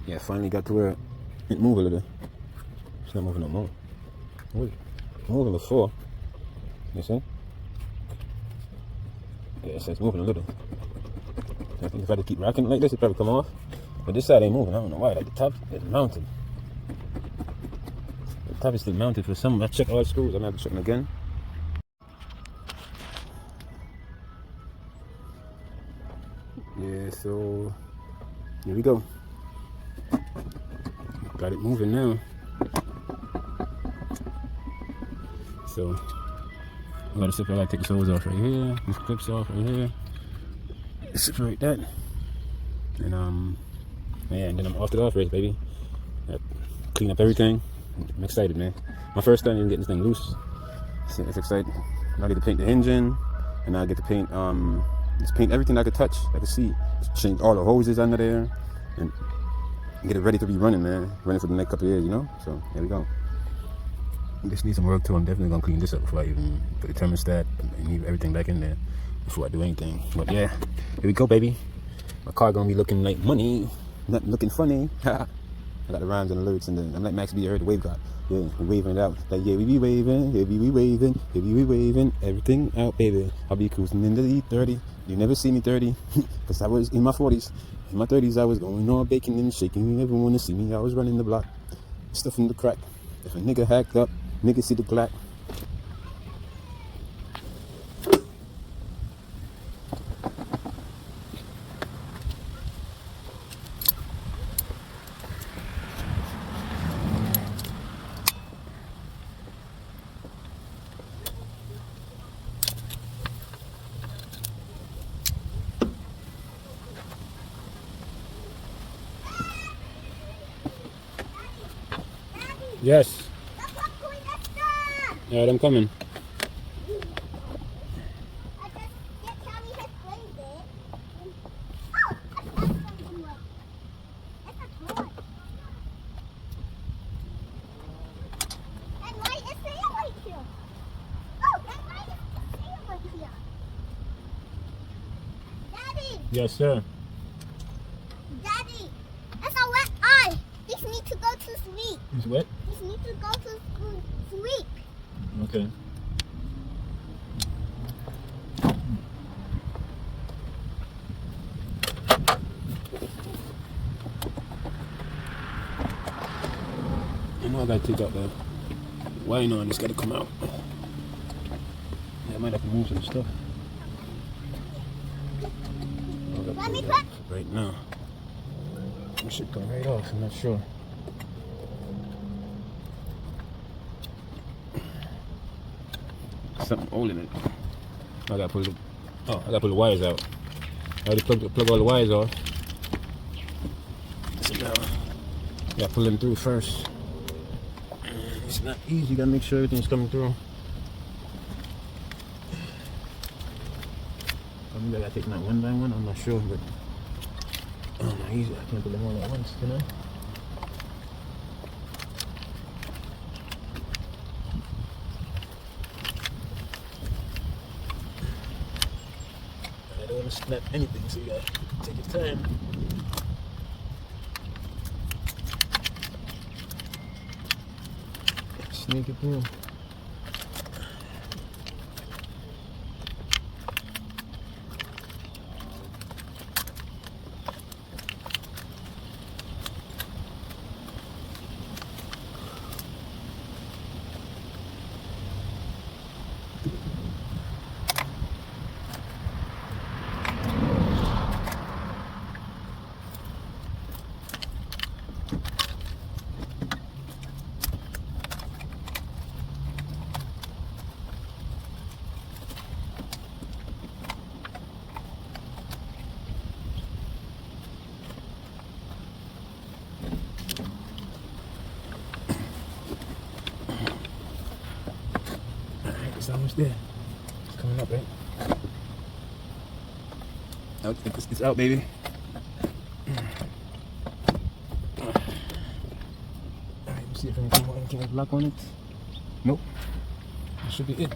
Yeah, finally got to where it moved a little. It's not moving no more. It was moving before. You see? Yeah, it's moving a little. I think if I just keep rocking it like this, it'll probably come off. But this side ain't moving. I don't know why. Like the top is mounted. The top is still mounted for some. I checked all the screws. I'm gonna have to check them again. Yeah, so here we go. Got it moving now. So I gotta separate. I gotta take the hose off right here. These clips off right here. Separate that. And yeah, and then I'm off to the off race, baby. Clean up everything. I'm excited, man. My first time even getting this thing loose. So it's exciting. I get to paint the engine, and I get to paint just paint everything I could touch, I could see. Change all the hoses under there, and get it ready to be running, man. Running for the next couple of years, you know. So here we go. This needs some work too. I'm definitely gonna clean this up before I even put the thermostat and leave everything back in there before I do anything. But yeah, here we go, baby. My car gonna be looking like money, not looking funny. I got the rhymes and the lyrics, and then I'm like Max B. I heard the wave god. Yeah, we're waving it out. Like yeah, we be waving, yeah, we be waving, yeah, we be waving everything out, baby. I'll be cruising in the E30. You never see me 30, cause I was in my 40s. In my 30s, I was going on baking and shaking. You never wanna see me. I was running the block, stuffing the crack. If a nigga hacked up, nigga see the glack. Yes. Alright, I'm coming. Yes, sir. Daddy, that's a wet eye. These need to go to sleep. It's wet? These need to go to sleep. Okay. I know I gotta take out the wine on. It's gotta come out. Yeah, I might have to move some stuff. Let me put. Right now. It should come right off. I'm not sure. Something holding it. I gotta pull the. Oh, I gotta pull the wires out. I already plug all the wires off. So now, I gotta pull them through first. It's not easy. You gotta make sure everything's coming through. Maybe I gotta take them out one by one. I'm not sure, but not easy. I can't put them all at once, can I? I don't want to snap anything, so you gotta take your time. Sneak it through. It's almost there. It's coming up, right? It's out, baby. Alright, let's see if anything has lock on it. Nope. That should be it.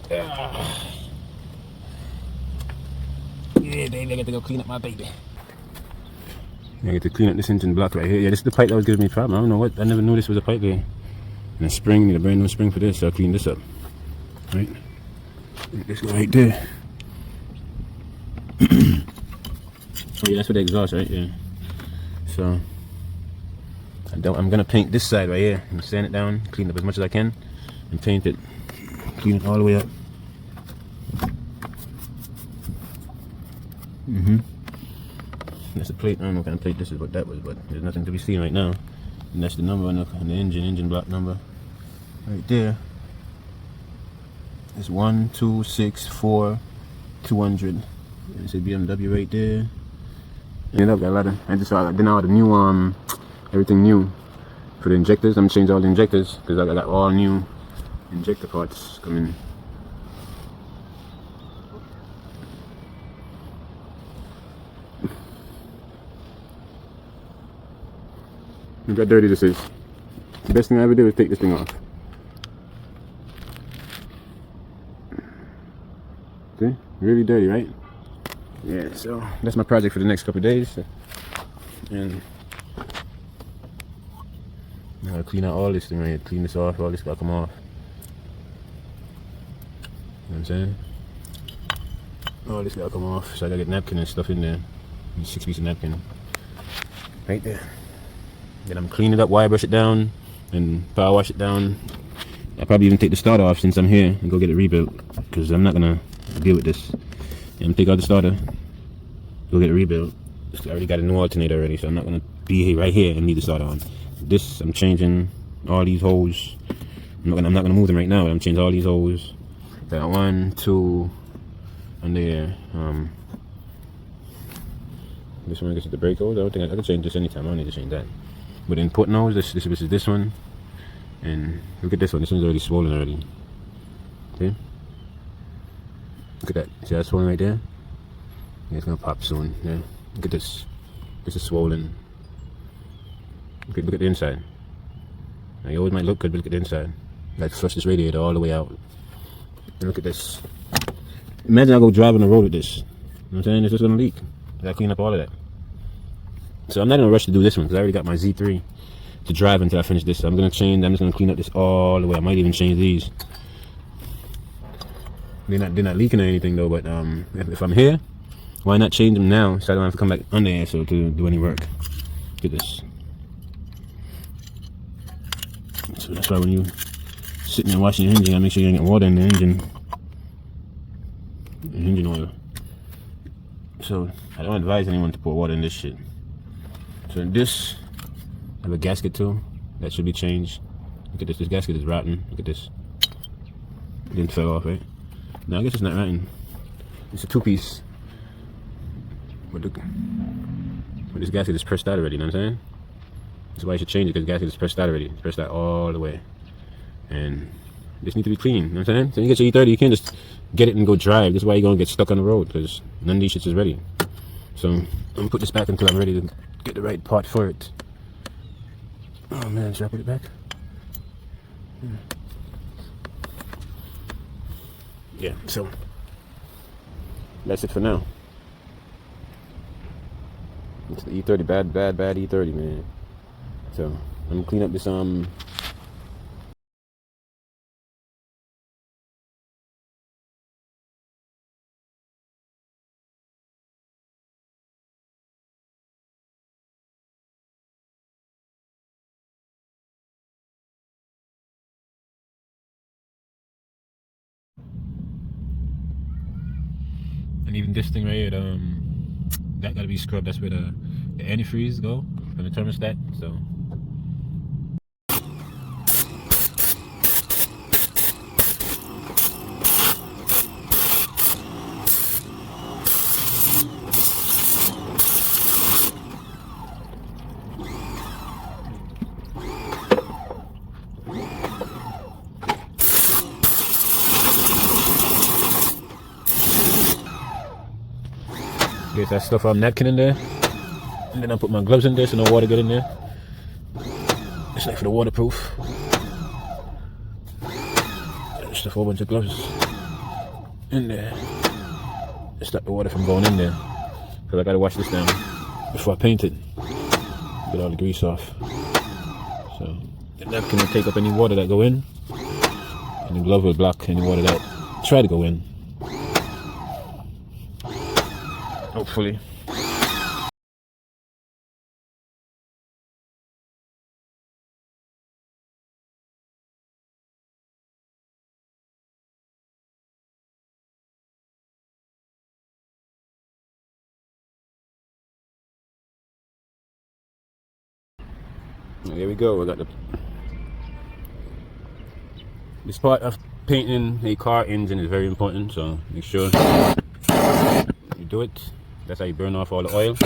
Yeah, baby, I got to go clean up my baby. I get to clean up this engine block right here. Yeah, this is the pipe that was giving me a problem. I don't know what. I never knew this was a pipe here. And a spring, need a brand new spring for this. So I'll clean this up. Right? This go right there. Oh yeah, that's for the exhaust, right? Yeah. So I'm gonna paint this side right here and sand it down, clean it up as much as I can, and paint it. Clean it all the way up. That's the plate. I don't know what kind of plate this is, what that was, but there's nothing to be seen right now. And that's the number on the engine block number right there. It's 1264200. It's a BMW right there. And I've got a lot of. I did all the new everything new for the injectors. I'm gonna change all the injectors because I got all new injector parts coming. Look how dirty this is. The best thing I ever did was take this thing off. See? Really dirty, right? Yeah, so that's my project for the next couple of days. And I'm gonna clean out all this thing right here. Clean this off, all this gotta come off. You know what I'm saying? All this gotta come off. So I gotta get napkin and stuff in there. 6 pieces of napkin. Right there. Then I'm cleaning it up, wire brush it down, and power wash it down. I'll probably even take the starter off since I'm here and go get it rebuilt, because I'm not gonna deal with this. I'm gonna take out the starter, go get it rebuilt. I already got a new alternator already, so I'm not gonna be right here and leave the starter on. This, I'm changing all these holes. I'm not gonna move them right now, but I'm changing all these holes. Got 1, 2, and there. This one gets the brake hose. I don't think I can change this anytime. I don't need to change that. But in put nose, this is this one, and look at this one. This one's already swollen already. Okay, look at that. See that swollen right there? Yeah, it's gonna pop soon. Yeah, look at this. This is swollen. Look at the inside. Now, you always might look good, but look at the inside. Like flush this radiator all the way out. And look at this. Imagine I go drive on the road with this. You know what I'm saying? It's just gonna leak. I gotta clean up all of that. So I'm not in a rush to do this one because I already got my Z3 to drive until I finish this. So I'm just gonna clean up this all the way. I might even change these. They're not leaking or anything though, but if I'm here, why not change them now so I don't have to come back under here to do any work. Look at this. So that's why when you sitting there washing your engine, you gotta make sure you don't get water in the engine oil. So I don't advise anyone to put water in this shit. So in this, I have a gasket too. That should be changed. Look at this. This gasket is rotten. Look at this. It didn't fell off, right? No, I guess it's not rotten. It's a 2-piece. But this gasket is pressed out already, you know what I'm saying? That's why I should change it, because the gasket is pressed out already. It's pressed out all the way. And this needs to be clean, you know what I'm saying? So when you get your E30, you can't just get it and go drive. This is why you're going to get stuck on the road, because none of these shits is ready. So I'm going to put this back until I'm ready to get the right part for it. Oh man, should I put it back? Yeah, so that's it for now. It's the E30, bad E30, man. So I'm gonna clean up this and even this thing right here, that gotta be scrubbed. That's where the antifreeze go from the thermostat. So get that stuff on napkin in there, and then I put my gloves in there so no water get in there. It's like for the waterproof. Just a whole bunch of gloves in there to stop the water from going in there, because I gotta wash this down before I paint it. Get all the grease off. So the napkin will take up any water that go in, and the glove will block any water that try to go in. Hopefully. There we go. We got this part of painting a car engine is very important, so make sure you do it. That's how you burn off all the oil.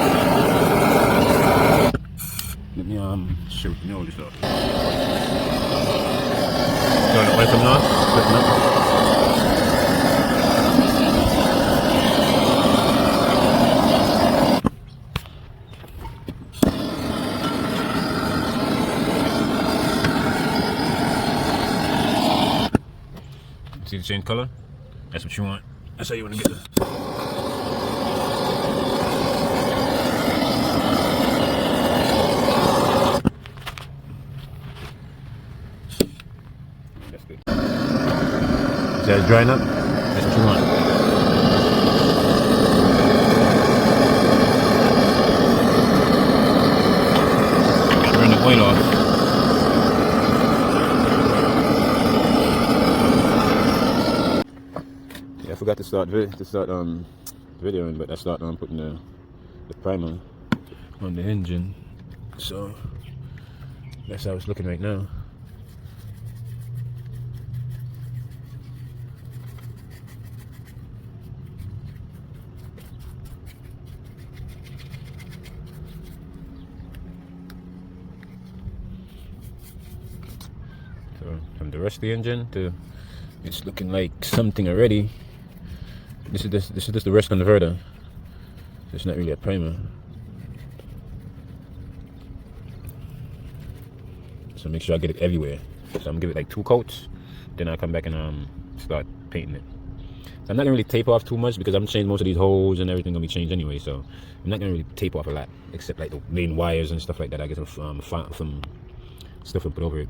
Let me shoot, you know this stuff. So the oil coming off, clicking up. See the change color? That's what you want. That's how you want to get it. That's good. See how it's drying up? That's what you want. Burn the oil off. I forgot to start videoing, but I started putting the primer on the engine, so that's how it's looking right now. So from the rest of the engine to it's looking like something already. This is just the rest converter. So it's not really a primer. So make sure I get it everywhere. So I'm gonna give it like 2 coats, then I'll come back and start painting it. So I'm not gonna really tape off too much because I'm changing most of these holes and everything gonna be changed anyway. So I'm not gonna really tape off a lot, except like the main wires and stuff like that. I get some stuff to put over it,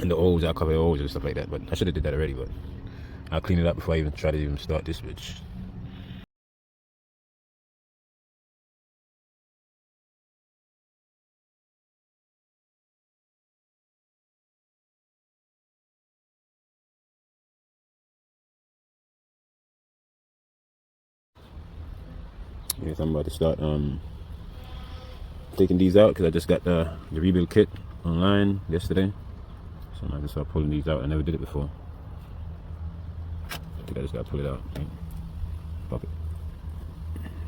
and the holes I'll cover the holes and stuff like that. But I should have did that already, but I'll clean it up before I even try to start this bitch. Yes, I'm about to start taking these out because I just got the rebuild kit online yesterday. So I'm going to start pulling these out. I never did it before. I think I just got to pull it out. Right? Pop it.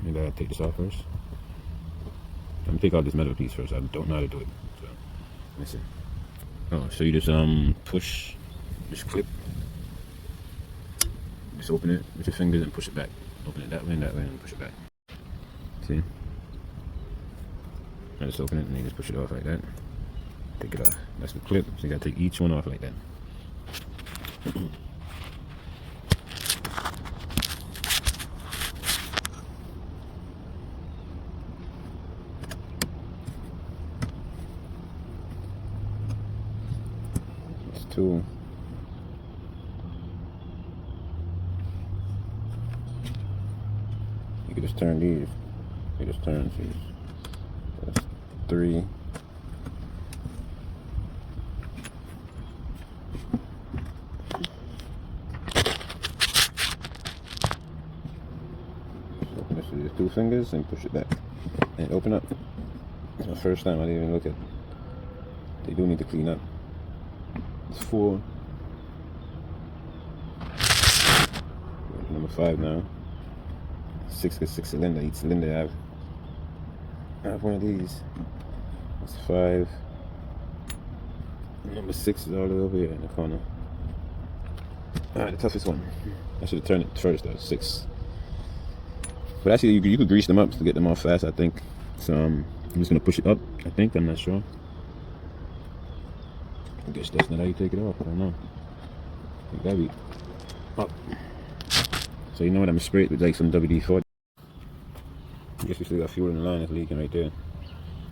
Maybe I gotta take this off first. I'm gonna take out this metal piece first. I don't know how to do it. So let me see. Oh, so you just push this clip. Just open it with your fingers and push it back. Open it that way, and push it back. See? I just open it and you just push it off like that. Take it off. That's the clip. So you gotta take each one off like that. It's 2. You can just turn these. You just turn these. That's 3. Open this with your 2 fingers and push it back. And open up. It's my first time. I didn't even look at it. They do need to clean up. It's 4. Number 5 now. 6 cylinder. Each cylinder I have one of these. That's 5. Number 6 is all the way over here in the corner. Alright, the toughest one. I should have turned it first though. 6. But actually, you could grease them up to get them off fast, I think. So I'm just gonna push it up. I think, I'm not sure. I guess that's not how you take it off. I don't know. It gotta be up. So you know what? I'm gonna spray it with like some WD-40. I guess we still got fuel in the line that's leaking right there.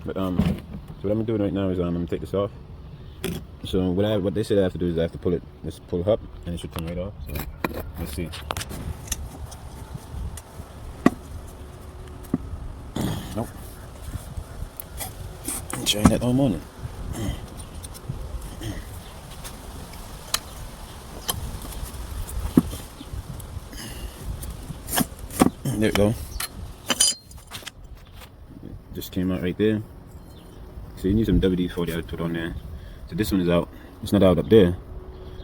But so what I'm doing right now is I'm gonna take this off. So what they said I have to do is I have to pull it. Just pull it up, and it should come right off. So let's see. Nope. I'm trying that all morning. There we go. Just came out right there. So you need some WD-40 to put on there. So this one is out. It's not out up there.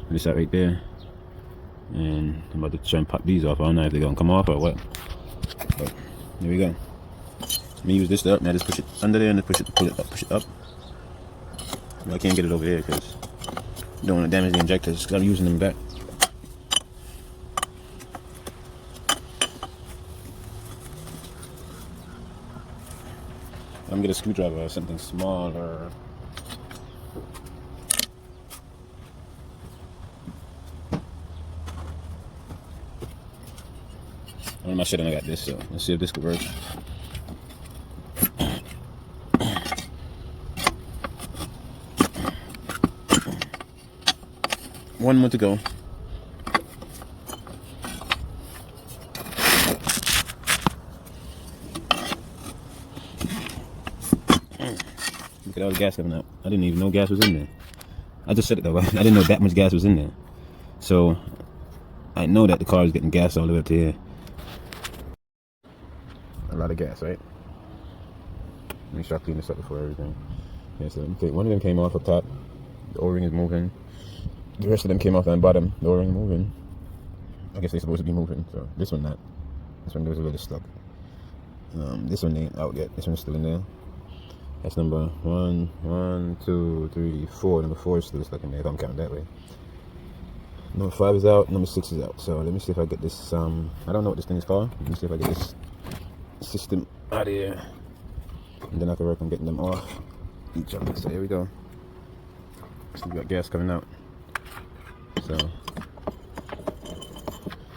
It's out right there. And I'm about to try and pop these off. I don't know if they're gonna come off or what. But here we go. Let me use this up. Now just push it under there and then push it up. Well, I can't get it over there because I don't want to damage the injectors because I'm using them back. I'm gonna get a screwdriver or something smaller. I don't know my shit, and I got this, so let's see if this could work. One more to go. Look at all the gas coming out. I didn't even know gas was in there. I just said it though. I didn't know that much gas was in there. So I know that the car is getting gas all the way up to here. A lot of gas, right? Make sure I clean this up before everything. Yeah, so one of them came off up top. The O-ring is moving. The rest of them came off on the bottom. The O-ring moving. I guess they're supposed to be moving. So this one not. This one was a little stuck. This one ain't out yet. This one's still in there. That's number 1, 2, 3, 4. Number 4 is still stuck in there if I'm counting that way. Number 5 is out. Number 6 is out. So let me see if I get this. I don't know what this thing is called. Let me see if I get this system out of here. And then I can work on getting them off each of them. So here we go. So we got gas coming out. So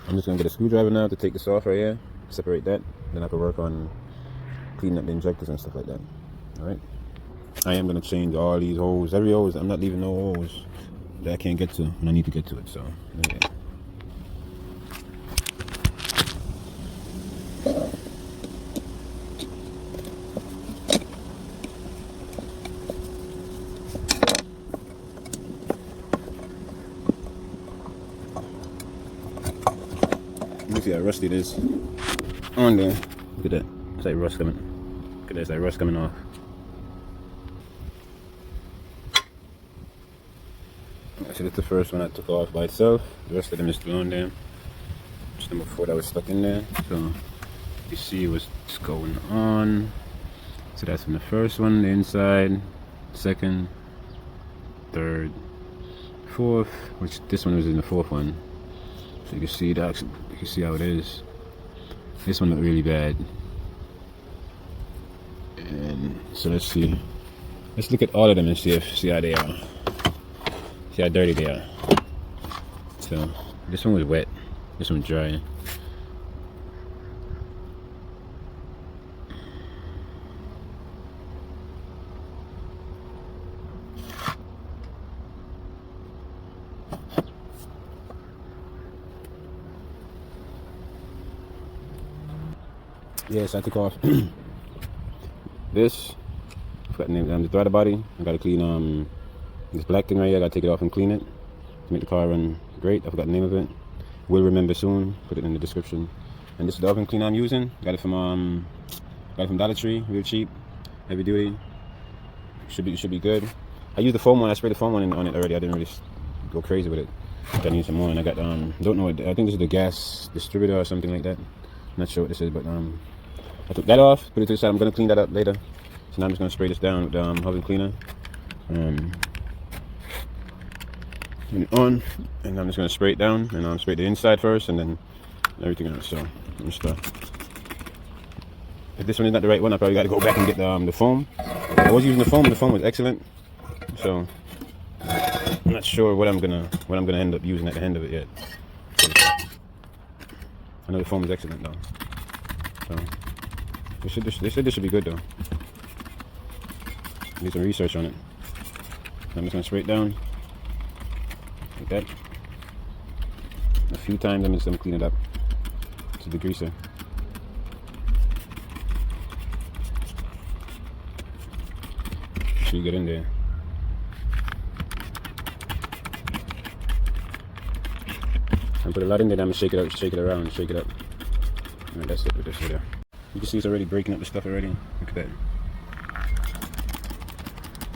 I'm just gonna get a screwdriver now to take this off right here. Separate that. Then I can work on cleaning up the injectors and stuff like that. Alright. I am gonna change all these holes. Every hose. I'm not leaving no holes that I can't get to when I need to get to it. So yeah. You see how rusty it is on there. Look at that. It's like rust coming. Look at that. It's like rust coming off. So that's the first one I took off by itself. The rest of them is still on there. Just number 4 that was stuck in there. So you see what's going on. So that's from the first one, the inside, second, third, fourth. Which this one was in the 4th one. So you can see that. You can see how it is. This one looked really bad. And so let's see. Let's look at all of them and see how they are. See how dirty they are. So this one was wet. This one's dry. Yes, I took off this. I forgot the name. The throttle body. I gotta clean this black thing right here. I gotta take it off and clean it to make the car run great. I forgot the name of it. Will remember soon. Put it in the description. And this is the oven cleaner I'm using. Got it from Dollar Tree. Real cheap, heavy duty. Should be good. I used the foam one. I sprayed the foam one on it already. I didn't really go crazy with it. I need some more. And I got don't know. I think this is the gas distributor or something like that. Not sure what this is, but I took that off. Put it to the side. I'm gonna clean that up later. So now I'm just gonna spray this down with the oven cleaner. Turn it on, and I'm just gonna spray it down, and I'll spray the inside first, and then everything else. So let me start. If this one is not the right one, I probably got to go back and get the foam. I was using the foam. The foam was excellent. So I'm not sure what I'm gonna end up using at the end of it yet. I know the foam is excellent though. So they said this should be good though. do some research on it. I'm just gonna spray it down like that. A few times. I'm just gonna clean it up to the greaser. So you get in there. I put a lot in there. I'm gonna shake it up, shake it around, shake it up. Alright, that's it with this video. You can see it's already breaking up the stuff already. Look at that.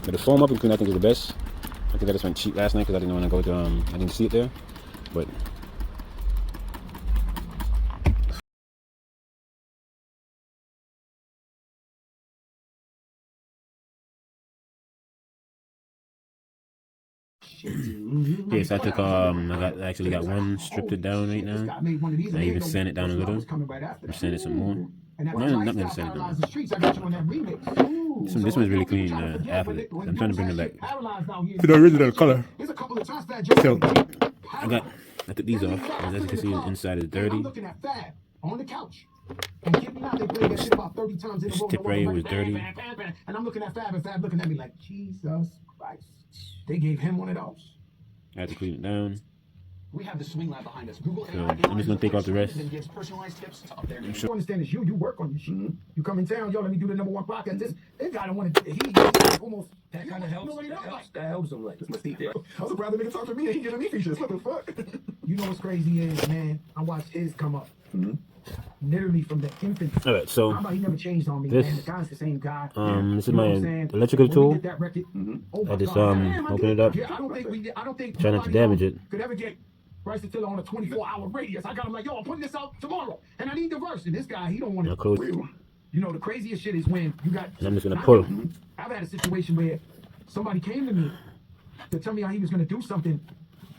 But the foam up and clean I think is the best. I think I just went cheap last night because I didn't want to go to I didn't see it there. But yeah, so I took I actually got one stripped it down right now. I even sand it down a little. I'm sand it some more. No, I'm not gonna sand it down. This one's really clean after it. I'm trying to bring it back to the original color. So I took these off. As you can see, the inside is dirty. This tip right here was dirty. And I'm looking at Fab, and Fab looking at me like, Jesus Christ. They gave him one of those. I had to clean it down. We have the swing lab behind us. Google so I'm just gonna take off the rest. And gives personalized tips to up there. You understand this? You work on your shit. You come in town, yo, let me do the #1 podcast. This guy don't want to. He almost that kind of helps. That helps him. Like, I was rather nigga talk to me and he giving me features. What the fuck? You know what's crazy is, man, I watched his come up. Literally from the infancy. All right, so he never changed on me, man. The guy's the same guy. This is my electrical tool. I just open it up. I don't think try not to damage it. Could ever get Bryce Tiller on a 24-hour radius. I got him like, yo, I'm putting this out tomorrow, and I need the verse. And this guy, he don't want to close. You know, the craziest shit is when you got. And I'm just gonna pull. I've had a situation where somebody came to me to tell me how he was gonna do something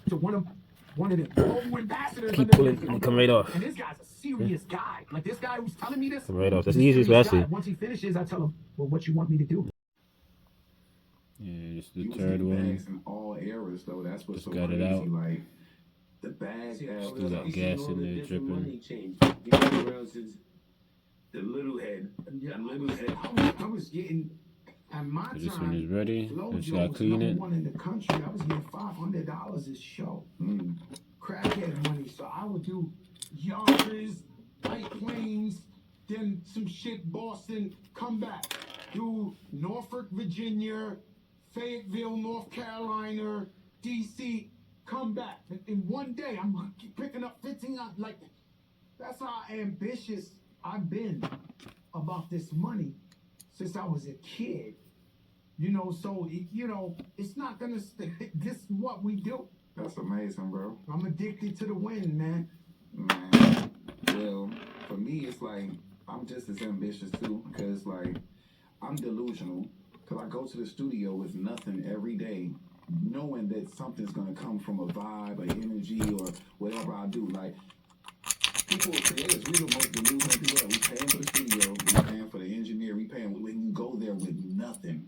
to one of the global ambassadors. Keep pulling and it come right off. And this guy's a serious guy. Like this guy who's telling me this. Come right off. That's the easiest way I see. Once he finishes, I tell him, well, what you want me to do? Yeah, just the third one. In all eras, though, that's what's just so got it out. Like the bag still got gas in there dripping. The little head. I was getting. At my time, this one is ready. Just gotta clean it. One in the country, I was getting $500 a show. Crackhead money. So I would do Yonkers, White Plains, then some shit Boston, come back. Do Norfolk, Virginia, Fayetteville, North Carolina, DC, come back. In one day, I'm picking up 15. Like, that's how ambitious I've been about this money since I was a kid. You know, so, you know, it's not gonna stay. This is what we do. That's amazing, bro. I'm addicted to the win, man. Man, well, for me, it's like, I'm just as ambitious too, because, like, I'm delusional, because I go to the studio with nothing every day, knowing that something's gonna come from a vibe, an energy, or whatever I do. Like, people, creators, we the most delusional people. We paying for the studio, we paying for the engineer, we paying, we can go there with nothing,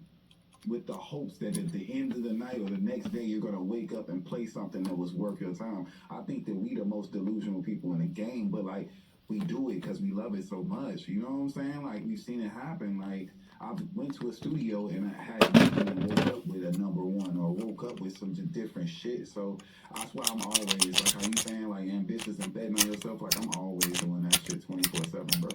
with the hopes that at the end of the night or the next day you're gonna wake up and play something that was worth your time. I think that we the most delusional people in the game, but like we do it because we love it so much. You know what I'm saying? Like we've seen it happen. Like I went to a studio and I had nothing and woke up with a #1 or woke up with some different shit. So that's why I'm always like how you saying like ambitious and betting on yourself. Like I'm always doing that shit 24/7, bro.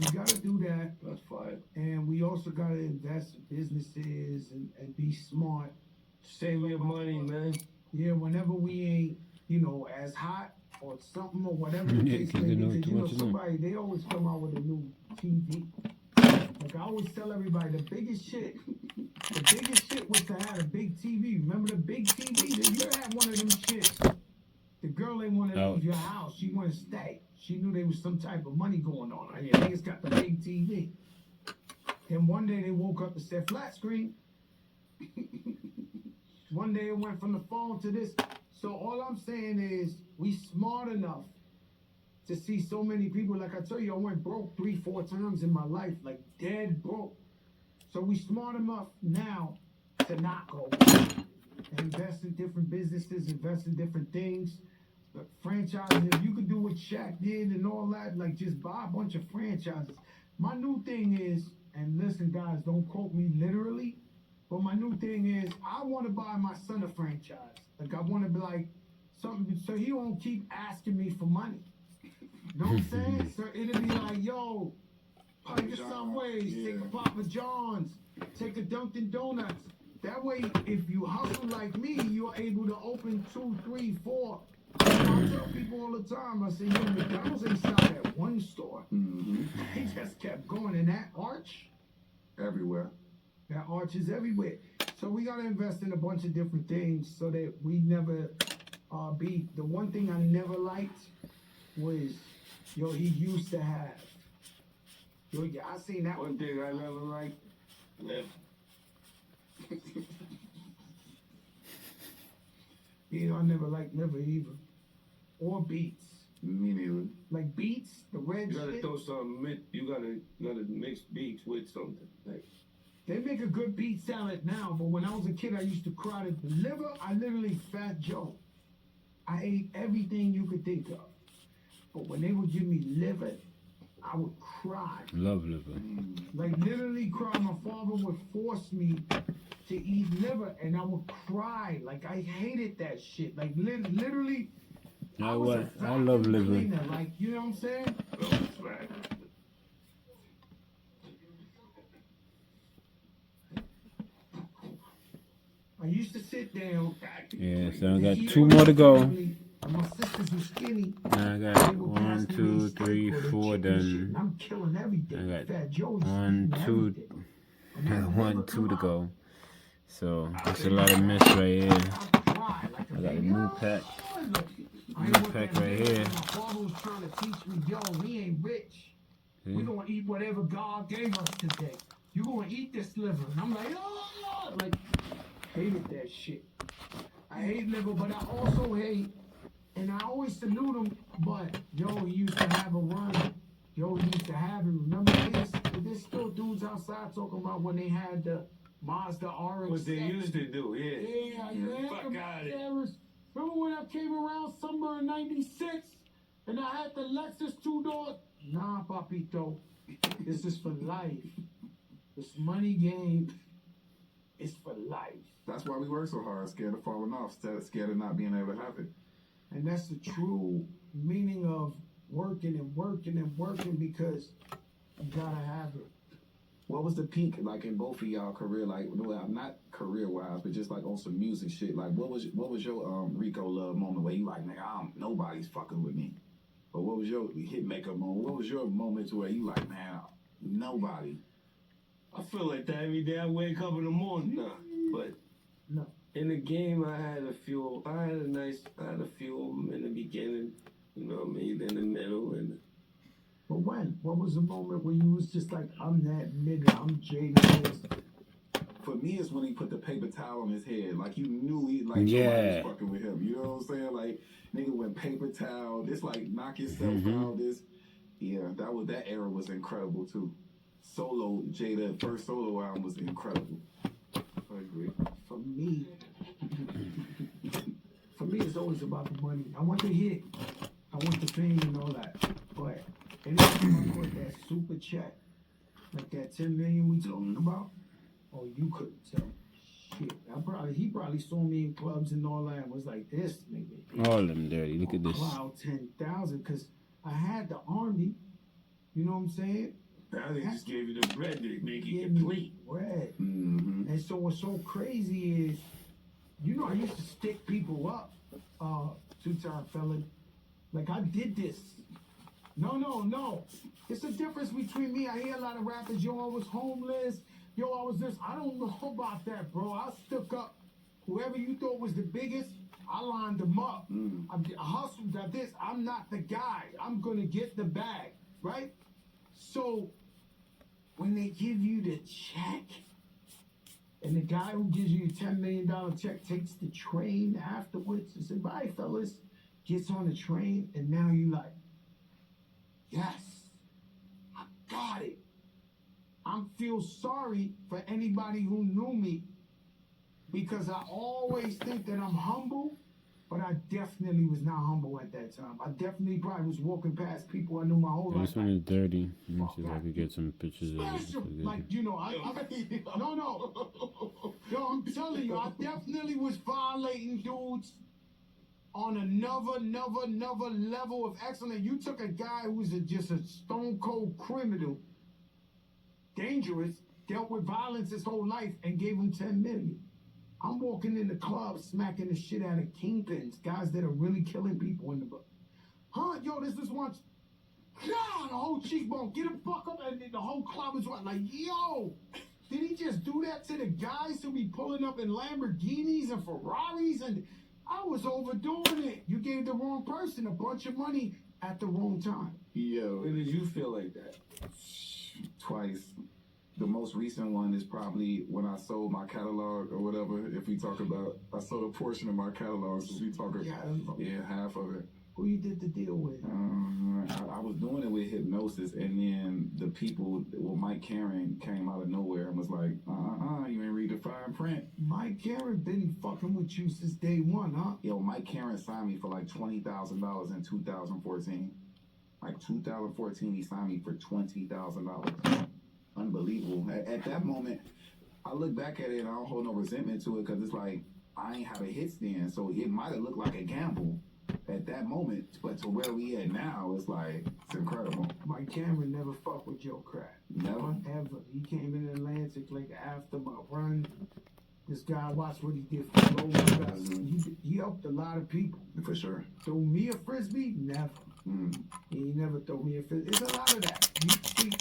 You gotta do that. That's fine. And we also gotta invest in businesses and be smart. Save your money, man. Yeah, whenever we ain't, you know, as hot or something or whatever the case may be. Because, you know, somebody, they always come out with a new TV. Like I always tell everybody, the biggest shit was to have a big TV. Remember the big TV? You had one of them shits. The girl ain't want to leave your house. She wanted to stay. She knew there was some type of money going on. And your niggas got the big TV. Then one day they woke up and said, flat screen. One day it went from the phone to this. So all I'm saying is, we smart enough to see so many people. Like I tell you, I went broke 3-4 times in my life. Like dead broke. So we smart enough now to not go. Invest in different businesses, invest in different things. But franchises, if you could do what Shaq did and all that, like just buy a bunch of franchises. My new thing is, and listen guys, don't quote me literally, But my new thing is, I want to buy my son a franchise. Like, I want to be like, something, so he won't keep asking me for money. You know what I'm saying? So it'll be like, yo, take a Subways, take a Papa John's, take a Dunkin' Donuts. That way, if you hustle like me, you're able to open 2, 3, 4. I tell people all the time, I say, yo, McDonald's ain't stopped at one store. He just kept going in that arch. Everywhere. That arch is everywhere. So we got to invest in a bunch of different things so that we never be. The one thing I never liked was, yo, he used to have. Yo, yeah, I seen that One thing I never liked, live. Yeah, I never liked liver either. Or beets. Me neither. Like beets, the red You gotta shit. throw some. You gotta mix beets with something. Like They make a good beet salad now, but when I was a kid, I used to cry to the liver. I literally Fat Joe. I ate everything you could think of. But when they would give me liver, I would cry. Love liver. Like literally cry. My father would force me to eat liver, and I would cry. Like I hated that shit. Like literally. I was a I love vacuum liver. cleaner, like, you know what I'm saying? I used to sit down. Yeah, so I got 2 more to go. And my sisters were skinny. Now I got 1, 2, 3, 4 done. I'm killing everything. I got Fat Joe's 1, 2, eating everything. 1, 2 to go. So that's a lot of mess right here. I got a new pack. New pack right here. My father was trying to teach me, yo, we ain't rich. We gonna eat whatever God gave us today. You gonna eat this liver. And I'm like, oh, like, hated that shit. I hate liver, but I also hate, and I always salute him, but yo, he used to have a run. Yo, he used to have it. Remember this? There's still dudes outside talking about when they had the Mazda RX. what they used to do, Yeah, Fuck out of it. Remember when I came around summer of '96 and I had the Lexus 2-door? Nah, papito. This is for life. This money game is for life. That's why we work so hard, scared of falling off, scared of not being able to have it. And that's the true meaning of working and working and working, because you gotta have it. What was the peak like in both of y'all career? Like, well, not career wise, but just like on some music shit. Like, what was your Rico Love moment where you like, nigga, nobody's fucking with me? But what was your hit maker moment? What was your moment to where you like, man, nobody? I feel like that every day I wake up in the morning now. But No. in the game, I had a few of them in the beginning, you know what I mean, in the middle, and But when? What was the moment where you was just like, I'm that nigga, I'm Jada? For me, it's when he put the paper towel on his head. Like, you knew he, like, Yeah. somebody was fucking with him. You know what I'm saying? Like, nigga went paper towel. This, like, knock yourself out. This, yeah, that era was incredible, too. Solo, Jada, first solo album was incredible. I agree. For me, it's always about the money. I want the hit. I want the fame and all that. But anytime I put that super check, like that 10 million we talking about, oh, you couldn't tell. Shit. He probably saw me in clubs and all that and was like, this nigga. All of them dirty. Look at this. Cloud 10,000, because I had the army. You know what I'm saying? now they just gave you the bread to make it Give me complete. bread. Mm-hmm. And so what's so crazy is, you know, I used to stick people up, two-time felon. Like, I did this. No. It's the difference between me. I hear a lot of rappers, yo, I was homeless. Yo, I was this. I don't know about that, bro. I stuck up. Whoever you thought was the biggest, I lined them up. I hustled at this. I'm not the guy. I'm going to get the bag, right? So when they give you the check, and the guy who gives you a $10 million check takes the train afterwards and says, bye, fellas, gets on the train, and now you like, yes, I got it. I feel sorry for anybody who knew me, because I always think that I'm humble, but I definitely was not humble at that time. I definitely probably was walking past people I knew my whole life. This one is dirty. Let me see if I could get some pictures of Special. it. Like, you know, no. Yo, I'm telling you, I definitely was violating dudes on another level of excellence. You took a guy who was just a stone cold criminal, dangerous, dealt with violence his whole life, and gave him 10 million. I'm walking in the club smacking the shit out of kingpins, guys that are really killing people in the book. Huh? Yo, this is once. God, the whole cheekbone, get him fuck up, and the whole club is like, yo, did he just do that to the guys who be pulling up in Lamborghinis and Ferraris? And I was overdoing it. You gave the wrong person a bunch of money at the wrong time. Yo, When did you feel like that? twice. The most recent one is probably when I sold my catalog or whatever. If we talk about, I sold a portion of my catalog. So we talk, yeah, half of it. Who you did the deal with? I was doing it with hypnosis, and then the people, well, Mike Karen came out of nowhere and was like, you ain't read the fine print. Mike Karen been fucking with you since day one, huh? Yo, Mike Karen signed me for like $20,000 in 2014. Like 2014, he signed me for $20,000. Unbelievable. At that moment, I look back at it and I don't hold no resentment to it because it's like, I ain't have a hit stand, so it might have looked like a gamble at that moment, but to where we at now, it's like, it's incredible. Mike Cameron never fucked with Joe Crack. Never? Ever. He came in Atlantic like after my run. This guy, watch what he did for Low. He helped a lot of people. For sure. Throw me a frisbee? Never. He never throw me a frisbee. It's a lot of that. You see,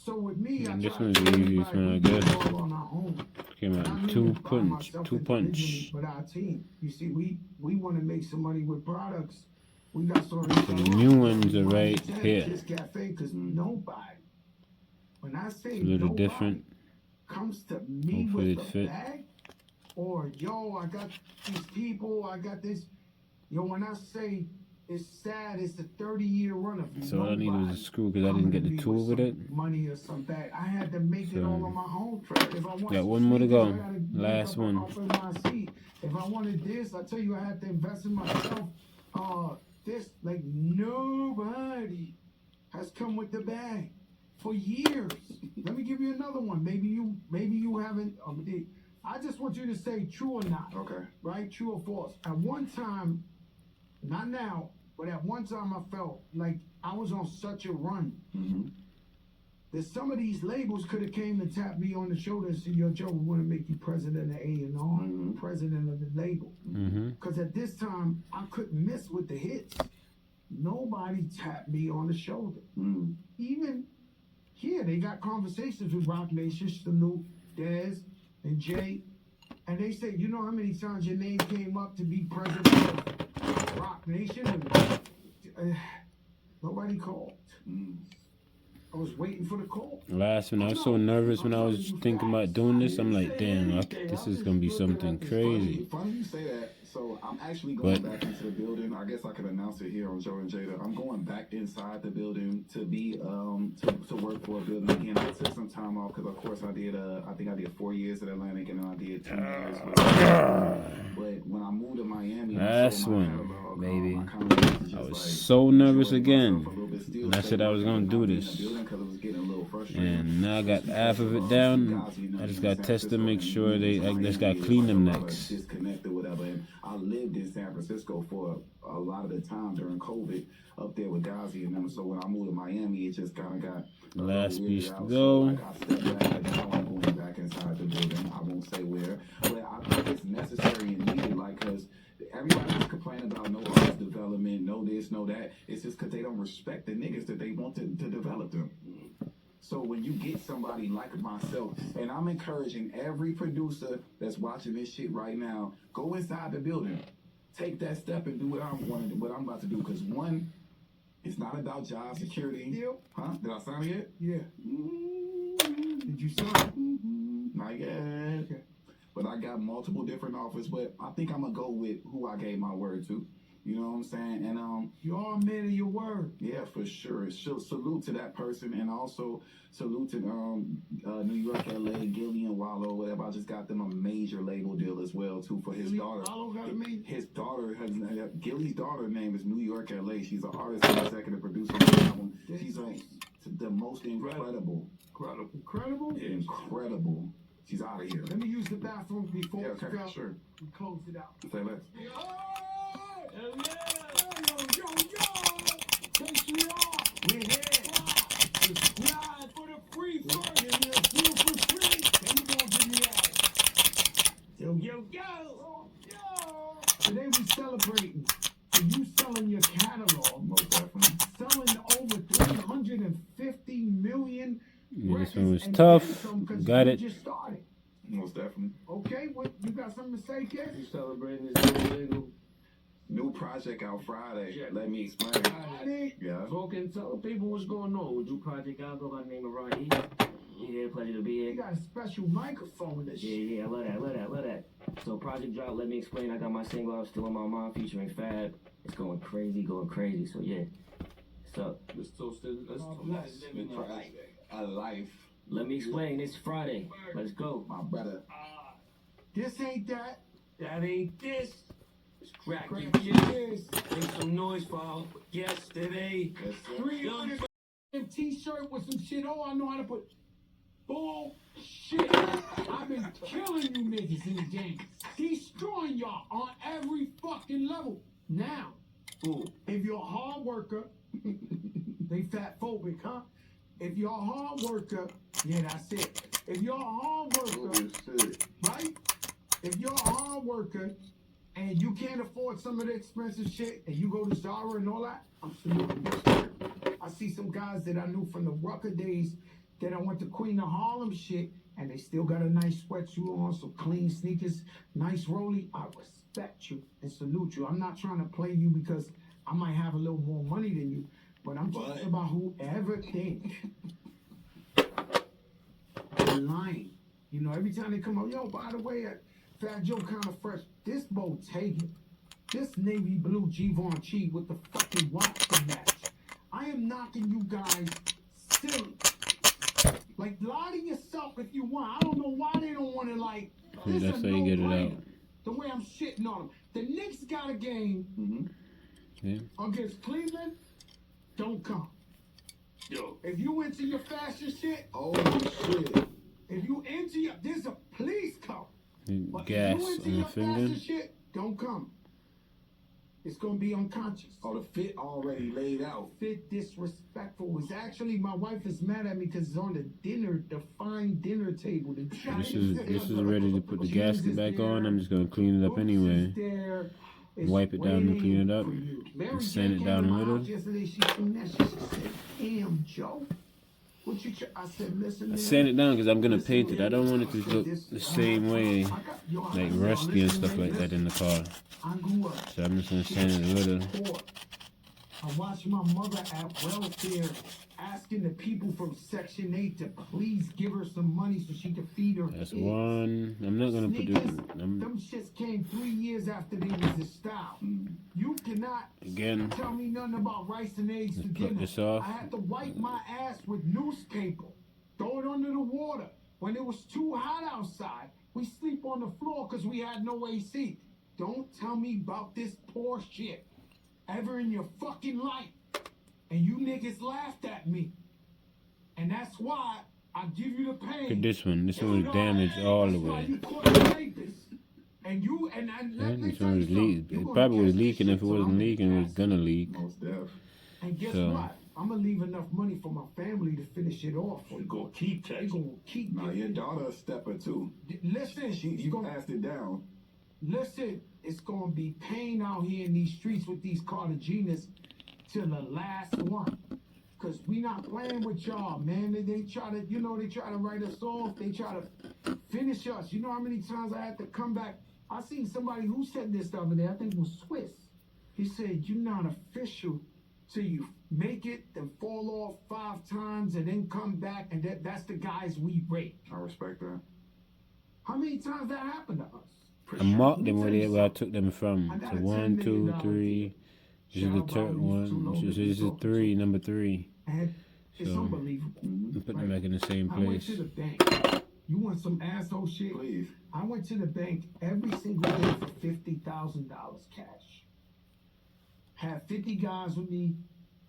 so with me, And I this try one's to the do easiest one, I everybody guess. all on our own. Came out in two punch. With our team, you see, we want to make some money with products. We got sort of So the new ones are right here. This cafe, because nobody, when I say It's a little nobody, different. comes to me Hopefully with it the fit. bag, or yo, I got these people, I got this. Yo, when I say it's sad, it's a 30-year run of So all I needed was a screw because I didn't get the tool with it. money or some bag. I had to make it So, all on my own. Track. If I want got some one more to sneakers, go. I gotta make Last up one. off of my seat. If I wanted this, I tell you, I had to invest in myself. This, like, nobody has come with the bag for years. Let me give you another one. Maybe you haven't. I just want you to say true or not. Okay. Right? True or false. At one time, not now, but at one time I felt like I was on such a run that some of these labels could have came and tapped me on the shoulder and said, yo, Joe, we want to make you president of A&R, president of the label. Because at this time, I couldn't miss with the hits. Nobody tapped me on the shoulder. Even here, they got conversations with Rock Nation, Salute, Dez, and Jay, and they say, you know how many times your name came up to be president of Rock Nation? And, nobody called. I was waiting for the call. Last one, I was so nervous when I was thinking about doing this. I'm like, damn, this is gonna be something crazy. Funny you say that. So I'm actually going back into the building. I guess I could announce it here on Joe and Jada. I'm going back inside the building to be to work for a building again. I took some time off because of course I think I did 4 years at Atlantic and then I did 2 years. But when I moved to Miami, Last one, baby. I was so nervous again. And I said I was gonna do this. And now I got half of it down. I just gotta test them, make sure I just gotta clean them next. Disconnected, whatever. And I lived in San Francisco for a lot of the time during COVID up there with Gazi and them. So when I moved to Miami, it just kind of got last piece to out. go. So I stepped back, and now I'm going back inside the building. I won't say where, but I think it's necessary and needed, like, because everybody's complaining about no artist development, no this, no that. It's just because they don't respect the niggas that they want to develop them. So when you get somebody like myself, and I'm encouraging every producer that's watching this shit right now, go inside the building, take that step and do what I'm about to do. Because one, it's not about job security. Huh? Did I sign it yet? Yeah. Did you sign? Not yet. Okay. But I got multiple different offers. But I think I'm gonna go with who I gave my word to. You know what I'm saying? And you are a man of your word. Yeah, for sure. Salute to that person, and also salute to New York, LA, Gillian Wallow, whatever. I just got them a major label deal as well too for his daughter. His daughter Gilly's daughter name is New York, LA. She's an artist and executive producer on the album. She's the most incredible. Incredible? Incredible She's out of here. Let me use the bathroom before Yeah, we okay, go. sure. We close it out. Say less. Yo, Patreon. We're here. Subscribe for the free first. Give me a few for free. Then you gonna give me that. Yo. Today we celebrating. And you selling your catalog. Most definitely. Selling over 350 million. Yeah, this one was and tough. then some, 'cause Got you it. just started. Most definitely. Okay, what you got something to say, kid? You celebrating this new single? New project out Friday. Yeah. Let me explain. Friday. Yeah. Spoken, tell the people what's going on. With new project out, go by the name of Ron E. Yeah, pleasure to be You here. got a special microphone in this shit. Yeah, I love that. So project drop, let me explain. I got my single out still on my mind featuring Fab. It's going crazy. So yeah. So let's toast it. Let's bless. New project. A life. let me explain. It's Friday. Let's go. My brother. This ain't that. That ain't this. It's crack. Crack Shit. this. Make some noise for yesterday. Yes, sir. 300 t-shirt with some shit. Oh, I know how to put bullshit. I've been killing you niggas in the game. Destroying y'all on every fucking level. Now, if you're a hard worker, they fat phobic, huh? If you're a hard worker, yeah, that's it. If you're a hard worker, Shit. right? If you're a hard worker and you can't afford some of the expensive shit and you go to Zara and all that, I'm saluting you. I see some guys that I knew from the Rucker days that I went to Queen of Harlem shit and they still got a nice sweatsuit on, some clean sneakers, nice rollie. I respect you and salute you. I'm not trying to play you because I might have a little more money than you, but I'm talking about whoever think they're lying. You know, every time they come up, yo, by the way, Fat Joe kind of fresh. This Bottega, this navy blue Givenchy with the fucking watch to match. I am knocking you guys silly. Like, lie to yourself if you want. I don't know why they don't want to, like, this That's is how you get it no-brainer. out. The way I'm shitting on them. The Knicks got a game Yeah. against Cleveland. Don't come. Yo. If you into your fashion shit, Oh, shit. if you into your, there's a police car. But Gas if you into on the your fashion finger. shit, don't come. It's gonna be unconscious. Oh, the fit already laid out. Fit disrespectful. It's actually my wife is mad at me because it's on the fine dinner table. This is ready to put the gasket back on. I'm just gonna clean it up anyway. Wipe it down and clean it up. And sand it down a little. Yesterday she seen that shit. She said, "Damn, Joe, what you?" I said, "Listen, I man, sand it down because I'm gonna paint it. I don't want it to look the same way, like rusty and stuff like that in the car. I grew up. So I'm just gonna sand it a little. Poor. I watched my mother at welfare asking the people from Section 8 to please give her some money so she could feed her That's kids. one. I'm not gonna put Sneakers, the. them shits came 3 years after they was in style. You cannot Again, tell me nothing about rice and eggs for let's pluck dinner. this off. I had to wipe my ass with newspaper, throw it under the water. When it was too hot outside, we sleep on the floor because we had no AC. Don't tell me about this poor shit ever in your fucking life. And you niggas laughed at me. And that's why I give you the pain. Look at this one. This one was damaged all the That's why way. you caught the rapist. And you, and let me This tell one you was something. leak. You It gonna probably was catch leaking. this If it shit, so wasn't I'm leaking, it was gonna gonna leak. Most deaf. And guess So- what? I'm gonna leave enough money for my family to finish it off. We gonna keep They that. gonna keep Now, your giving- daughter a stepper, too. Listen, it's You gonna, passed it down. listen, it's gonna be pain out here in these streets with these Cartagenas till the last one. Cause we not playing with y'all, man. They try to, they try to write us off. They try to finish us. You know how many times I had to come back? I seen somebody who said this the other day. I think it was Swiss. He said, "You're not official till you make it, then fall off 5 times, and then come back." And that's the guys we rate. I respect that. How many times that happened to us? I marked them where I took them from. I got So a 1, $10 2, million 3. This is the third one. This is three, number 3. And it's So- unbelievable. I'm putting them back in the same I went place. to the bank. You want some asshole shit? Please. I went to the bank every single day for $50,000 cash. Had 50 guys with me,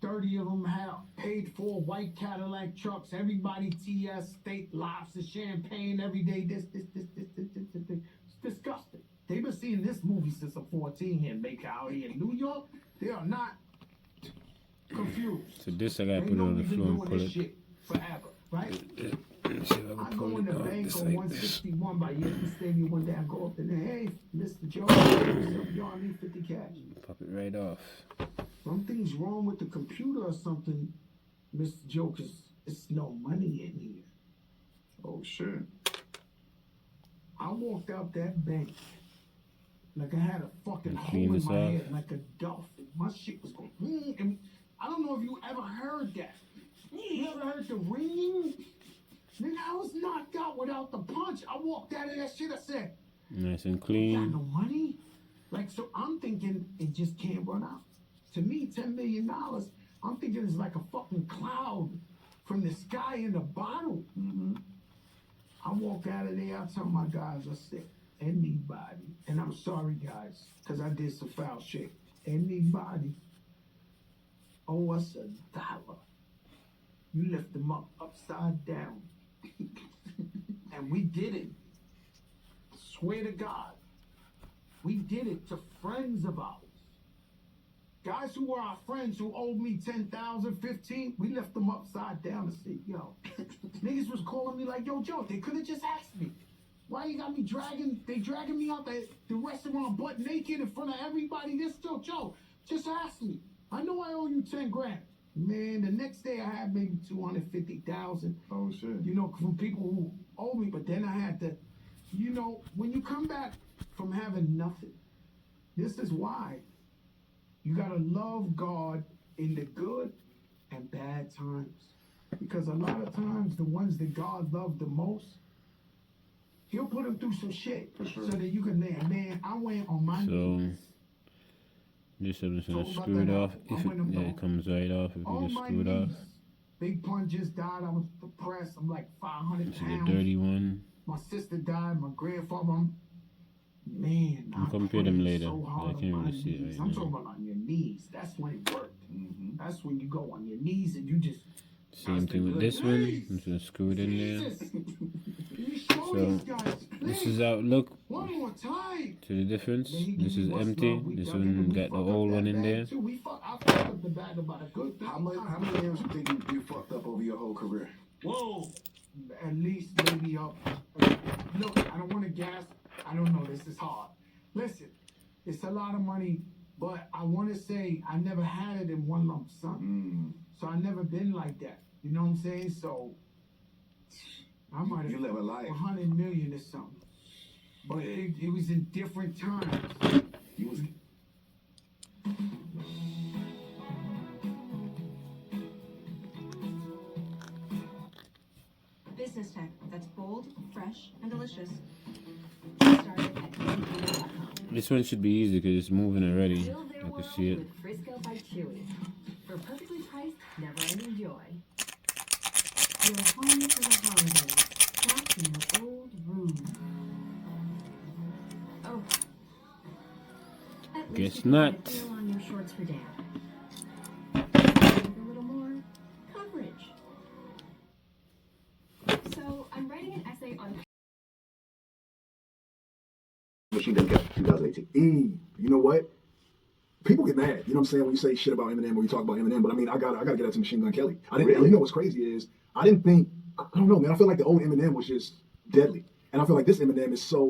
30 of them have paid for white Cadillac trucks. Everybody TS, steak, lobster, champagne every day. This. It's disgusting. They've been seeing this movie since I'm 14 here in Bay County in New York. They are not confused. So this I gotta They put it know on the we've been floor and doing pull this it. shit forever, right? Let me see if I I can go pull in the it out bank just on like this. 161 by Yankee Stadium one day. I go up in there, hey, Mr. Joe, yo, I need 50 cash. Pop it right off. Something's wrong with the computer or something, Mr. Joe, because it's no money in here. Oh shit. I walked out that bank like I had a fucking You hole clean in this my off? head, like a dolphin. My shit was going, and I don't know if you ever heard that. You ever heard the ringing? Nigga, I was knocked out without the punch. I walked out of that shit, I said, Nice and got clean. no money? Like, so I'm thinking it just can't run out. To me, $10 million, I'm thinking it's like a fucking cloud from the sky in a bottle. I walk out of there, I tell my guys, I said, anybody, and I'm sorry guys, because I did some foul shit. Anybody owe us $1. You lift them up upside down. And we did it. Swear to God. We did it to friends of ours. Guys who were our friends who owed me 10,000, 15, we left them upside down and said, yo, niggas was calling me like, yo, Joe, they could have just asked me. Why you got me dragging me out the restaurant butt naked in front of everybody? This still, Joe, just ask me. I know I owe you 10 grand. Man, the next day I had maybe 250,000. Oh shit. You know, from people who owe me, but then I had to, you know, when you come back from having nothing, this is why you gotta love God in the good and bad times. Because a lot of times the ones that God loved the most, he'll put them through some shit so that you can land. Man, I went on my knees. This I'm just gonna Talk about screw it that off. now. If I went it, yeah, about it comes right off. If you on just my screw it off. knees. Big Pun just died. I was depressed. I'm like 500 This is a pounds. dirty one. My sister died. My grandfather. Man, I'll I compare them prayed later. so hard I can't on my really see it knees. right I'm now. talking about on your knees. That's when it worked. That's when you go on your knees and you just. Same thing with this one. I'm just gonna screw it in there. Jesus. Let me show So these guys, this please. is how it look. One more time. To the difference. Then he This give is me what's empty. love. We This dug in one and we got the fucked up old that one in bag, there. too. I fucked up the bag about a good How many M's you think you fucked up over your whole career? Whoa. At least maybe up. Look, I don't want to gas. I don't know. This is hard. Listen, it's a lot of money, but I want to say I never had it in one lump sum. So I never been like that. You know what I'm saying? So I might have You live a life. 100 million or something. But it was in different times. You was Business tech that's bold, fresh, and delicious. Get started at Manifold.com. This one should be easy because it's moving already. Fill their I can world see it. with Frisco by Chewy. For perfectly priced, never-ending joy. Your home for the holidays. Trapped in your old room. Oh. At Guess least you can not. get a deal on your shorts for dad. With a little more coverage. So, I'm writing an essay on Machine Gun Kelly, 2018. You know what? People get mad, you know what I'm saying, when you say shit about Eminem or you talk about Eminem, but I mean, I gotta get out to Machine Gun Kelly. I didn't, you know what's crazy is, I didn't think, I don't know, man, I feel like the old Eminem was just deadly. And I feel like this Eminem is so,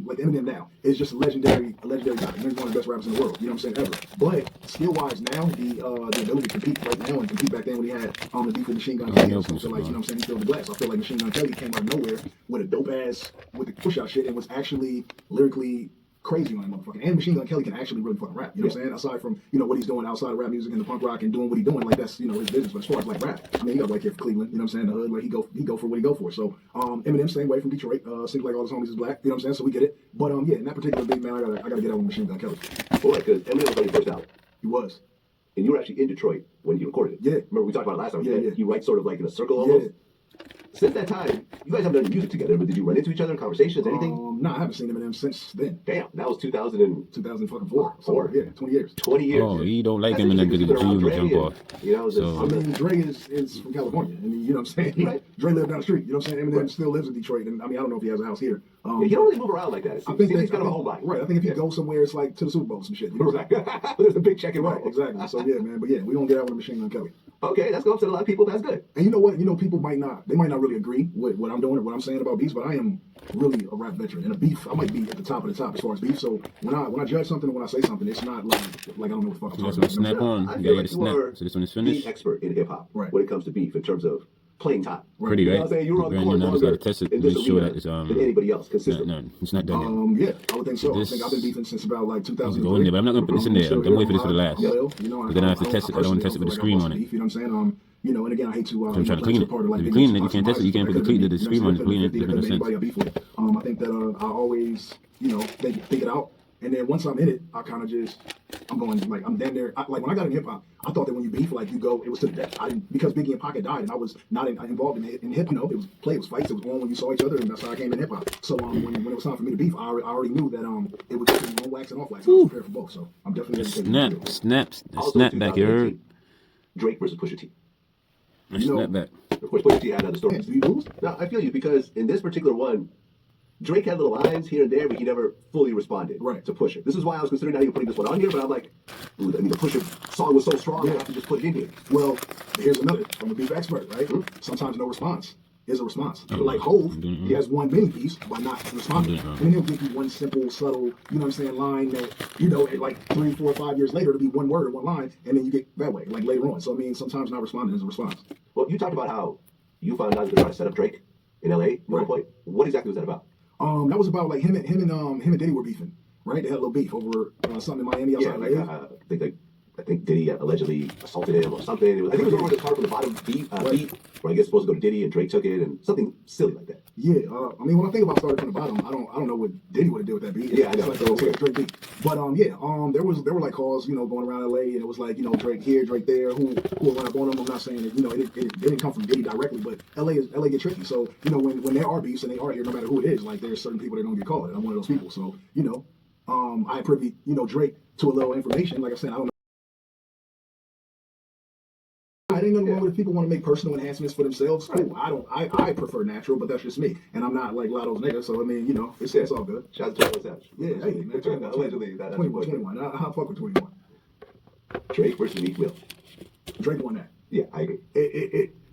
like Eminem now is just a legendary guy. He's one of the best rappers in the world, you know what I'm saying, ever. But skill-wise now, the ability to compete right now and compete back then when he had the beef with Machine Gun Kelly, I feel like, you know what I'm saying, he filled the glass. I feel like Machine Gun Kelly came out of nowhere with a dope-ass, with the push-out shit and was actually lyrically crazy on that motherfucker. And Machine Gun Kelly can actually really fucking rap. You know what I'm saying? Aside from, you know, what he's doing outside of rap music and the punk rock and doing what he's doing, like that's, you know, his business. But as far as like rap, I mean, he got right here for Cleveland, you know what I'm saying? The hood, like he go for what he go for. So Eminem, same way from Detroit. Seems like all his homies is black, you know what I'm saying? So we get it. But yeah, in that particular big man, I gotta get out with Machine Gun Kelly. Well, because Eminem was like your first album. He was. And you were actually in Detroit when you recorded it. Yeah. Remember we talked about it last time. Yeah. You write sort of like in a circle almost. Yeah. Since that time, you guys haven't done any music together, but did you run into each other in conversations, anything? No, I haven't seen Eminem since then. Damn, that was 2004. So, yeah, 20 years. 20 years. Oh, he don't like That's him and then interesting, because considering he's a Dre jump off. and, you know, So- I mean, Dre is from California, and you know what I'm saying? Right. Dre lived down the street, you know what I'm saying? Eminem Right. still lives in Detroit, and I mean, I don't know if he has a house here. Yeah, he don't really move around like that. I think he's kind of a homebody. Right, I think if you go somewhere, it's like to the Super Bowl, some shit. You know? Right. There's a big check in Right, exactly. So, yeah, man, but yeah, we don't get out with a Machine Gun Kelly. Okay, that's going to upset a lot of people. That's good. And you know what? You know, people might not really agree with what I'm doing or what I'm saying about beefs, but I am really a rap veteran. And a beef, I might be at the top of the top as far as beef. So when I judge something, when I say something, it's not like I don't know what the fuck I'm That's talking what snap about. on. I You feel gotta like get a you are snap. So this one is the finished. expert in hip hop Right. when it comes to beef in terms of playing time. Pretty, You know right? what I'm saying? You were on the Brand court new now, just longer gotta test it in to this make sure arena that it's than anybody else consistently. no, it's not done yet. Yeah, I would think so. This- I think I've been beefing since about like 2003. Go in there, but I'm not gonna put this in there. I'm gonna wait for this for the last. You know, But then I have to test it. I don't want to test it with a scream on it. Beef, you know what I'm saying? You know, and again, I hate to. I'm trying to clean it. If you clean it, you can't test it. You can't put the scream on it to clean it. It doesn't make sense. I think that I always, you know, think it out. And then once I'm in it, I kind of just, I'm going, like, I'm damn near, like, when I got in hip-hop, I thought that when you beef, like, you go, it was to the death. Because Biggie and Pocket died, and I was not involved in hip, you know, it was play, it was fights, it was on when you saw each other, and that's how I came in hip-hop. So when it was time for me to beef, I already knew that it was on wax and off wax, and I was prepared for both, so I'm definitely ready to Snap back, you heard? Drake versus Pusha T. Snap back. Of course, Pusha T had other stories. Do you lose? No, I feel you because in this particular one, Drake had little lines here and there, but he never fully responded to Pusha. This is why I was considering not even putting this one on here, but I'm like, ooh, I mean, the Pusha song was so strong, I have to just put it in here. Well, here's another, I'm a beef expert, right? Sometimes no response is a response. Like Hove, he has one mini piece by not responding. And he'll give you one simple, subtle, you know what I'm saying, line that, you know, like 3, 4, 5 years later, it'll be one word or one line, and then you get that way, like later on. So, I mean, sometimes not responding is a response. Well, you talked about how you found out you were trying to set up Drake in LA at one point. What exactly was that about? That was about like him and Diddy were beefing, right? They had a little beef over something in Miami. I think Diddy allegedly assaulted him or something. I think it was over the car from the bottom beat, where I guess supposed to go to Diddy and Drake took it and something silly like that. Yeah, I mean, when I think about starting from the bottom, I don't know what Diddy would have did with that beat. Yeah, I know. It's like a Drake beat. But there were like calls, you know, going around LA, and it was like, you know, Drake here, Drake there, who will run up on them. I'm not saying that, you know, it didn't come from Diddy directly, but LA get tricky. So, you know, when there are beefs and they are here, no matter who it is, like there's certain people that are gonna get called. And I'm one of those people. So, you know, I privy, you know, Drake to a little information. Like I said, I don't know. I ain't nothing wrong with if people want to make personal enhancements for themselves. Cool. I prefer natural, but that's just me. And I'm not like Lotto's nigga, so I mean, you know, it's all good. Shout out to 21 Savage. Yeah, hey, man, 21. Allegedly, that's 21. I'll fuck with 21. Drake versus Meek Mill. Drake won that. Yeah, I agree.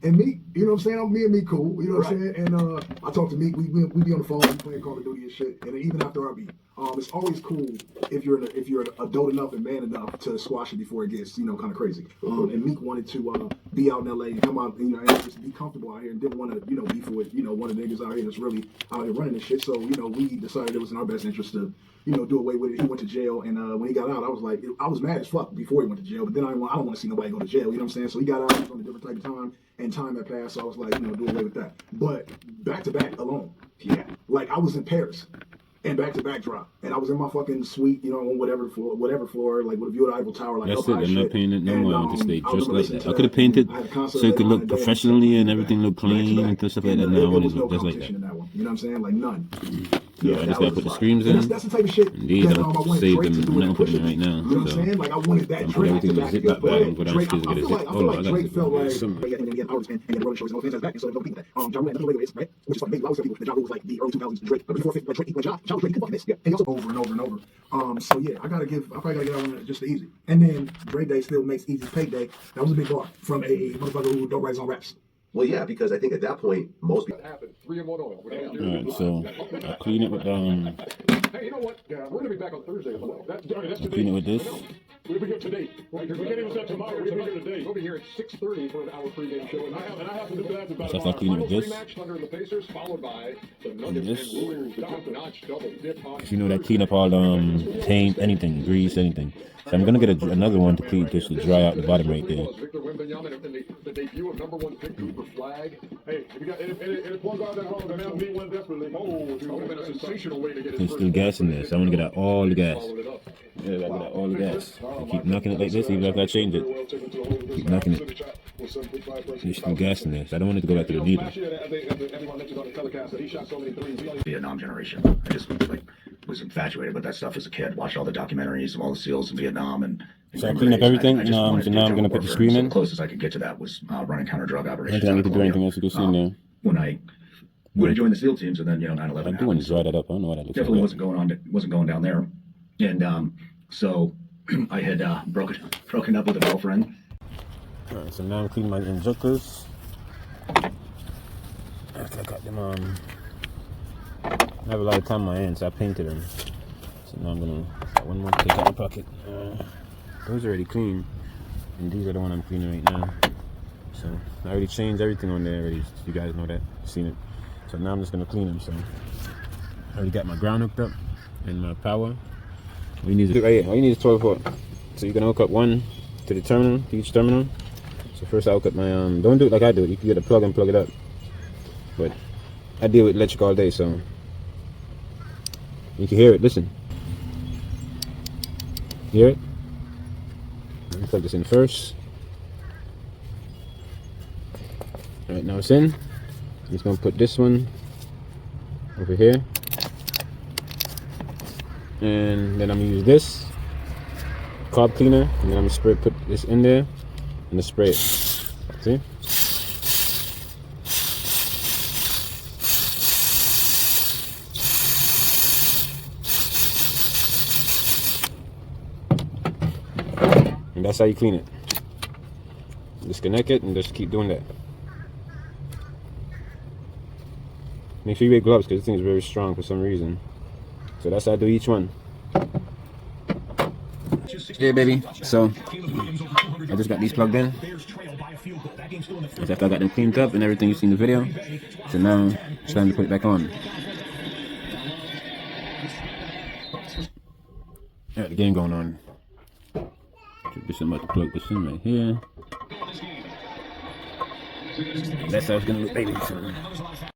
And Meek, you know what I'm saying? Me and Meek cool, you know what I'm saying? And I talk to Meek, we be on the phone, we playing Call of Duty and shit. And even after our beat, it's always cool if you're adult enough and man enough to squash it before it gets, you know, kind of crazy. And Meek wanted to be out in LA and come out, you know, and just be comfortable out here and didn't want to, you know, beef with, you know, one of the niggas out here that's really out here running this shit. So, you know, we decided it was in our best interest to, you know, do away with it. He went to jail, and when he got out, I was like, I was mad as fuck before he went to jail, but then I don't want to see nobody go to jail, you know what I'm saying? So he got out, he was on a different type of time, and time had passed, so I was like, you know, do away with that. But back-to-back alone, yeah. Like, I was in Paris, and back-to-back drop, and I was in my fucking suite, you know, on whatever floor, like with a view of the Eiffel Tower, like that's it. I'm not painting no more. I'm just stay just like that. I could have that. painted so it could look and professionally and everything look clean and stuff like that. Now I want it to no look just like competition that. in that one. You know what I'm saying? Like none. Yeah, I just gotta put the screams in. That's the type of shit And these that I I don't wanted save Drake them. to do I'm with not putting them Pusha right now. You know what I'm So saying? Like I wanted that I'm Drake putting everything in the zip back bag, but I'm Drake, still I gonna feel zip. like Hold on, I gotta Drake zip felt it. like Somewhere. get artists and get rolling shows and all things back, and so they go compete with that. Ja Rule had nothing to do with it, right? Which is fucking amazing. I always tell people that Ja Rule was like the early 2000s Drake, but before like Drake equal Ja was Drake, he can fucking this. Yeah, and he also over and over and over. So yeah, I probably gotta get on just the easy. And then Dre Day still makes Easy's Payday. That was a big bar from a motherfucker who don't write his own raps. Well, yeah, because I think at that point, most people. Alright, so I clean it with Hey, you know what? Yeah, we're gonna be back on Thursday. That's today. clean it with this. We'll be here today. Right? We can't even set tomorrow. We'll be here today. We'll be here at 6:30 for an hour pregame show. And I have to do that about So if I clean it with this, match Thunder and the Pacers, followed by the Nuggets this. and Warriors. Top-notch double dip on. You know that clean up all paint, anything, grease, anything. So I'm gonna get another one to clean just to dry out the bottom right there. Victor Wembanyama in the debut of #1 pick Cooper Flag. Hey, if you got it pulls out that hole, the man beat one desperately. Oh, it would have been a sensational way to get his There's first. still gas in there, so I want to get out all the gas. Followed it up. Yeah, I gotta get out all the gas. I keep knocking it like this, even if I change it. Keep knocking it. There's some gas in there, so I don't want it to go back to the needle. Vietnam generation. I just like was infatuated with that stuff as a kid. Watched all the documentaries of all the SEALs in Vietnam and. So I clean up everything, so now I'm gonna put the screen in. The closest I could get to that was running counter drug operations. I don't need to do anything else. You can see in there. When I joined the SEAL teams, and then 9/11. I do want to dry that up. I don't know what that looks Definitely like. wasn't going down there, and so I had broken up with a girlfriend. Alright, so now I'm cleaning my injectors. After I got them, I have a lot of time on my hands, so I painted them. So now I'm gonna one more take out my pocket. Those are already clean, and these are the one I'm cleaning right now. So I already changed everything on there already. You guys know that, you've seen it. So now I'm just gonna clean them. So I already got my ground hooked up and my power. All you need is 12 volt. So you can hook up one to the terminal, to each terminal. So first I hook up my don't do it like I do it. You can get a plug and plug it up. But I deal with electric all day, so you can hear it. Listen. Hear it? Let me plug this in first. Alright, now it's in. I'm just gonna put this one over here. And then I'm gonna use this carb cleaner, and then I'm gonna put this in there and spray it. See? And that's how you clean it. Disconnect it and just keep doing that. Make sure you wear gloves because this thing is very strong for some reason. So that's how I do each one. Hey baby, so I just got these plugged in. That's after I got them cleaned up and everything you see in the video. So now it's time to put it back on. Alright, the game going on. I'm about to plug this in right here. That's how it's gonna look, baby. So